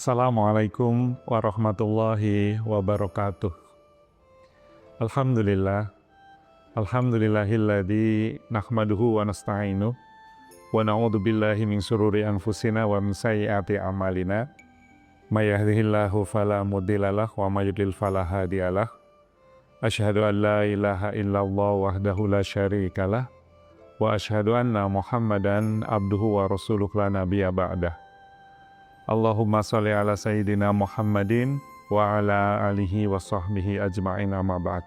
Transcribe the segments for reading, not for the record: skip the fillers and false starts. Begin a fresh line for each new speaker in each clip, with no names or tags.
Assalamualaikum warahmatullahi wabarakatuh. Alhamdulillah, alhamdulillahilladzi nahmaduhu wa nasta'inuh wa na'udzu billahi min syururi anfusina wa min sayyiati a'malina. May yahdihillahu fala mudhillalah wa may yudlil fala hadiyalah. Asyhadu an la ilaha illallah wahdahu la syarikalah wa asyhadu anna Muhammadan abduhu wa rasuluh la nabiyya ba'dah. Allahumma sholli ala sayyidina Muhammadin wa ala alihi wa sahbihi ajma'in amma ba'd.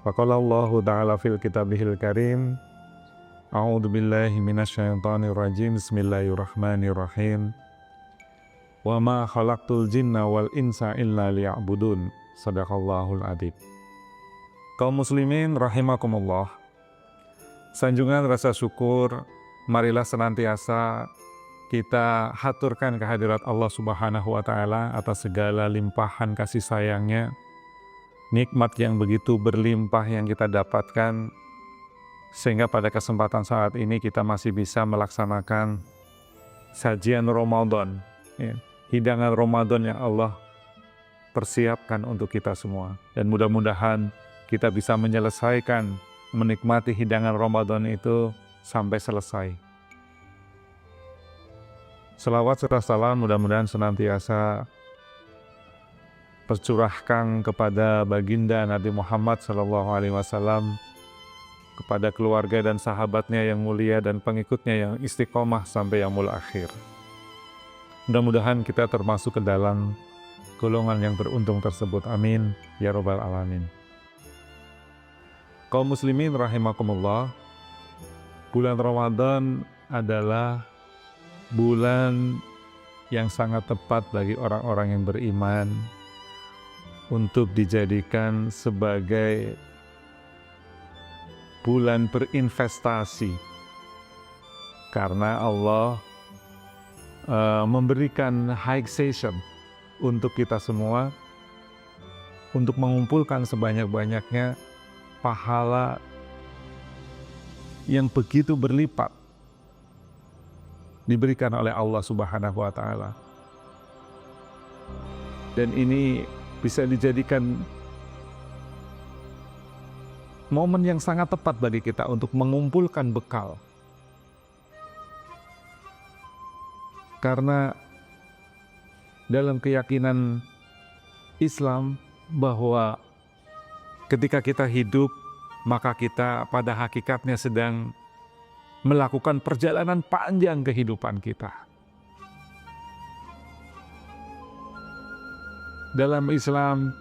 Wa qala Allahu ta'ala fil kitabihil karim, a'udzu billahi minasyaitonir rajim, bismillahirrahmanirrahim. Wa ma khalaqtul jinna wal insa illa liya'budun. Shadaqallahul adzim. Kaum muslimin rahimakumullah. Sanjungan rasa syukur marilah senantiasa kita haturkan kehadirat Allah Subhanahu wa Ta'ala atas segala limpahan kasih sayangnya, nikmat yang begitu berlimpah yang kita dapatkan, sehingga pada kesempatan saat ini kita masih bisa melaksanakan sajian Ramadan, hidangan Ramadan yang Allah persiapkan untuk kita semua. Dan mudah-mudahan kita bisa menyelesaikan, menikmati hidangan Ramadan itu sampai selesai. Selawat serta salam mudah-mudahan senantiasa tercurahkan kepada baginda Nabi Muhammad SAW, kepada keluarga dan sahabatnya yang mulia dan pengikutnya yang istiqomah sampai yaumul akhir. Mudah-mudahan kita termasuk ke dalam golongan yang beruntung tersebut. Amin ya robbal alamin. Kaum muslimin rahimakumullah, bulan Ramadan adalah bulan yang sangat tepat bagi orang-orang yang beriman untuk dijadikan sebagai bulan berinvestasi, karena Allah memberikan high season untuk kita semua untuk mengumpulkan sebanyak-banyaknya pahala yang begitu berlipat diberikan oleh Allah Subhanahu wa Ta'ala. Dan ini bisa dijadikan momen yang sangat tepat bagi kita untuk mengumpulkan bekal. Karena dalam keyakinan Islam bahwa ketika kita hidup, maka kita pada hakikatnya sedang melakukan perjalanan panjang kehidupan kita. Dalam Islam,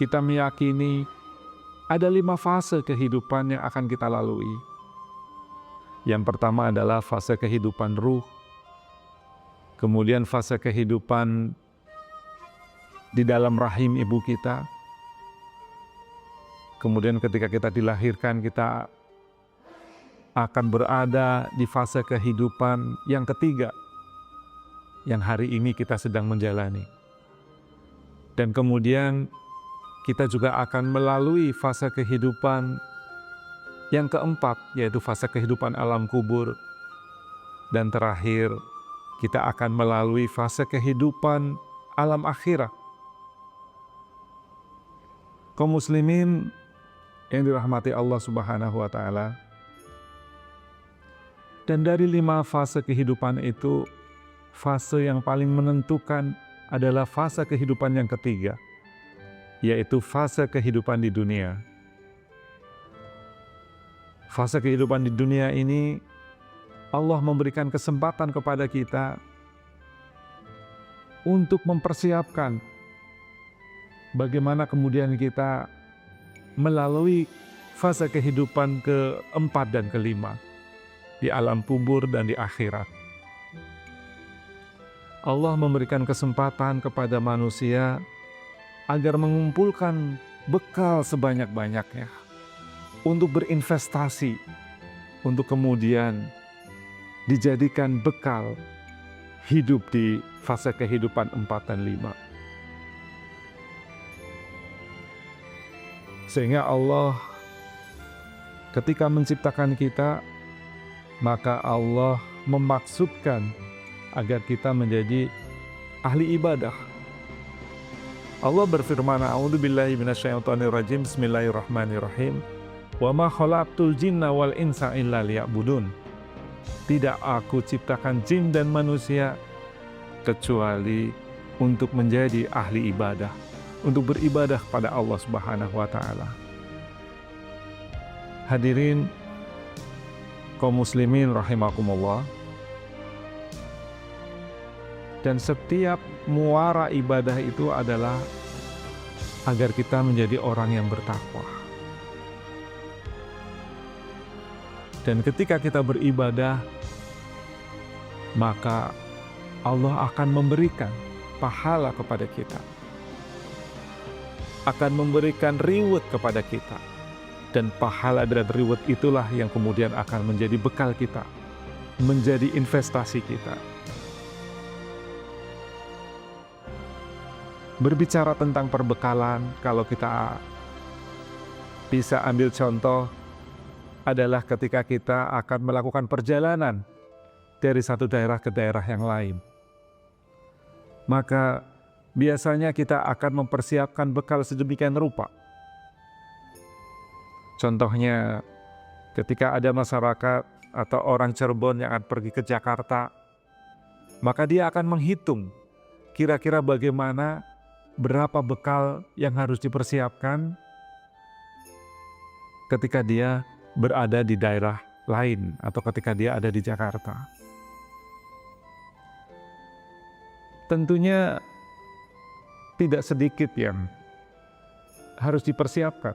kita meyakini ada 5 fase kehidupan yang akan kita lalui. Yang pertama adalah fase kehidupan ruh, kemudian fase kehidupan di dalam rahim ibu kita, kemudian ketika kita dilahirkan, kita akan berada di fase kehidupan yang ketiga, yang hari ini kita sedang menjalani. Dan kemudian kita juga akan melalui fase kehidupan yang keempat, yaitu fase kehidupan alam kubur. Dan terakhir, kita akan melalui fase kehidupan alam akhirat. Kaum muslimin yang dirahmati Allah Subhanahu wa Ta'ala, dan dari 5 fase kehidupan itu, fase yang paling menentukan adalah fase kehidupan yang ketiga, yaitu fase kehidupan di dunia. Fase kehidupan di dunia ini, Allah memberikan kesempatan kepada kita untuk mempersiapkan bagaimana kemudian kita melalui fase kehidupan keempat dan kelima, di alam kubur dan di akhirat. Allah memberikan kesempatan kepada manusia agar mengumpulkan bekal sebanyak-banyaknya untuk berinvestasi, untuk kemudian dijadikan bekal hidup di fase kehidupan 4 dan 5. Sehingga Allah ketika menciptakan kita, maka Allah memaksudkan agar kita menjadi ahli ibadah. Allah berfirman, a'udzubillahi minasyaitonirrajim, bismillahirrahmanirrahim. Wa ma khalaqtul jinna wal insa illa liya'budun. Tidak aku ciptakan jin dan manusia kecuali untuk menjadi ahli ibadah, untuk beribadah pada Allah Subhanahu wa taala. Hadirin kaum muslimin rahimakumullah. Dan setiap muara ibadah itu adalah agar kita menjadi orang yang bertakwa. Dan ketika kita beribadah, maka Allah akan memberikan pahala kepada kita, akan memberikan reward kepada kita. Dan pahala dan reward itulah yang kemudian akan menjadi bekal kita, menjadi investasi kita. Berbicara tentang perbekalan, kalau kita bisa ambil contoh adalah ketika kita akan melakukan perjalanan dari satu daerah ke daerah yang lain. Maka biasanya kita akan mempersiapkan bekal sedemikian rupa. Contohnya ketika ada masyarakat atau orang Cirebon yang akan pergi ke Jakarta, maka dia akan menghitung kira-kira bagaimana berapa bekal yang harus dipersiapkan ketika dia berada di daerah lain atau ketika dia ada di Jakarta. Tentunya tidak sedikit yang harus dipersiapkan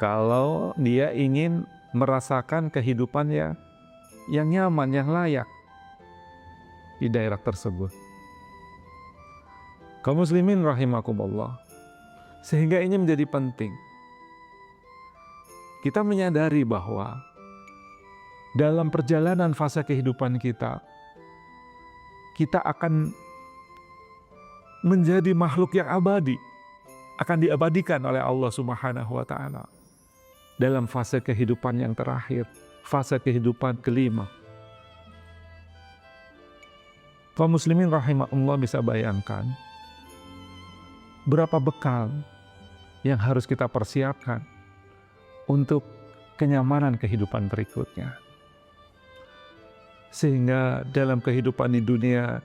kalau dia ingin merasakan kehidupannya yang nyaman, yang layak di daerah tersebut. Kaum muslimin rahimakumullah. Sehingga ini menjadi penting. Kita menyadari bahwa dalam perjalanan fase kehidupan kita, kita akan menjadi makhluk yang abadi, akan diabadikan oleh Allah Subhanahu wa taala dalam fase kehidupan yang terakhir, fase kehidupan kelima. Kaum muslimin rahimahullah bisa bayangkan berapa bekal yang harus kita persiapkan untuk kenyamanan kehidupan berikutnya. Sehingga dalam kehidupan di dunia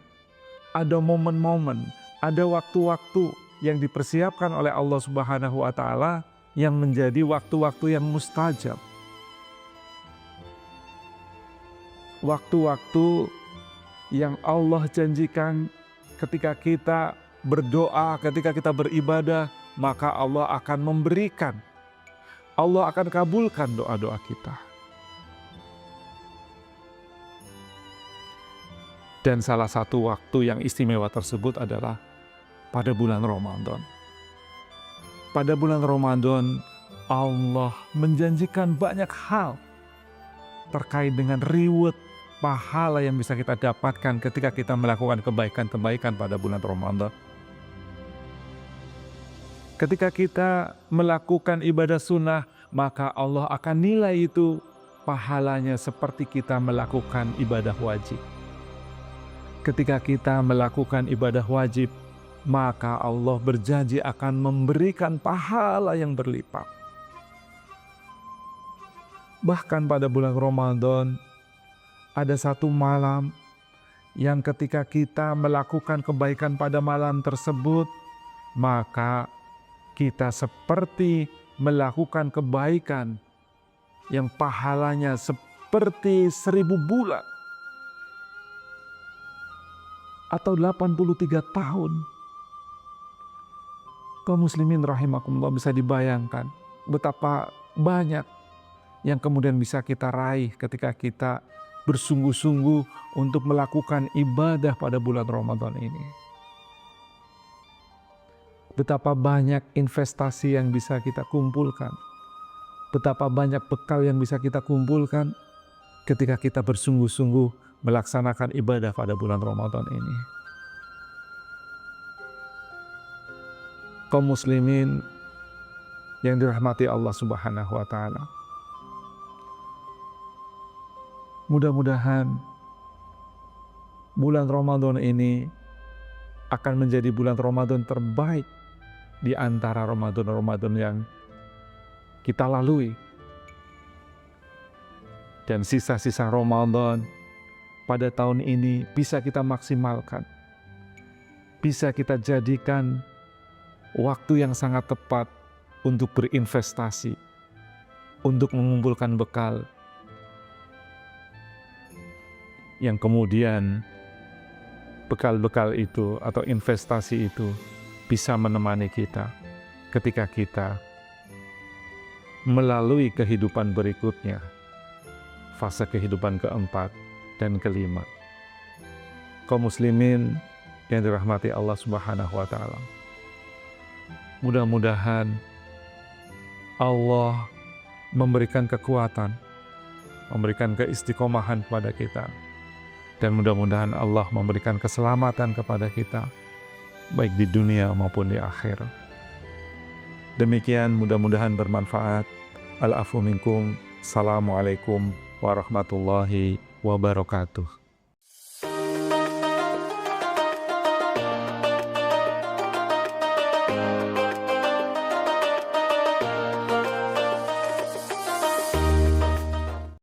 ada momen-momen, ada waktu-waktu yang dipersiapkan oleh Allah Subhanahu wa taala yang menjadi waktu-waktu yang mustajab. Waktu-waktu yang Allah janjikan ketika kita berdoa, ketika kita beribadah, maka Allah akan memberikan, Allah akan kabulkan doa-doa kita. Dan salah satu waktu yang istimewa tersebut adalah pada bulan Ramadan. Pada bulan Ramadan, Allah menjanjikan banyak hal terkait dengan reward, pahala yang bisa kita dapatkan ketika kita melakukan kebaikan-kebaikan pada bulan Ramadan. Ketika kita melakukan ibadah sunnah, maka Allah akan nilai itu pahalanya seperti kita melakukan ibadah wajib. Ketika kita melakukan ibadah wajib, maka Allah berjanji akan memberikan pahala yang berlipat. Bahkan pada bulan Ramadan, ada satu malam yang ketika kita melakukan kebaikan pada malam tersebut, maka kita seperti melakukan kebaikan yang pahalanya seperti 1000 bulan atau 83 tahun. Kaum muslimin rahimakumullah, bisa dibayangkan betapa banyak yang kemudian bisa kita raih ketika kita bersungguh-sungguh untuk melakukan ibadah pada bulan Ramadan ini. Betapa banyak investasi yang bisa kita kumpulkan, betapa banyak bekal yang bisa kita kumpulkan ketika kita bersungguh-sungguh melaksanakan ibadah pada bulan Ramadan ini. Kaum muslimin yang dirahmati Allah Subhanahu wa taala. Mudah-mudahan bulan Ramadan ini akan menjadi bulan Ramadan terbaik di antara Ramadan-Ramadan yang kita lalui. Dan sisa-sisa Ramadan pada tahun ini bisa kita maksimalkan. Bisa kita jadikan waktu yang sangat tepat untuk berinvestasi, untuk mengumpulkan bekal, yang kemudian bekal-bekal itu atau investasi itu bisa menemani kita ketika kita melalui kehidupan berikutnya, fase kehidupan keempat dan kelima. Kaum muslimin yang dirahmati Allah Subhanahu wa Ta'ala, mudah-mudahan Allah memberikan kekuatan, memberikan keistiqomahan kepada kita, dan mudah-mudahan Allah memberikan keselamatan kepada kita, baik di dunia maupun di akhir. Demikian, mudah-mudahan bermanfaat. Al-afu minkum. Assalamualaikum warahmatullahi wabarakatuh.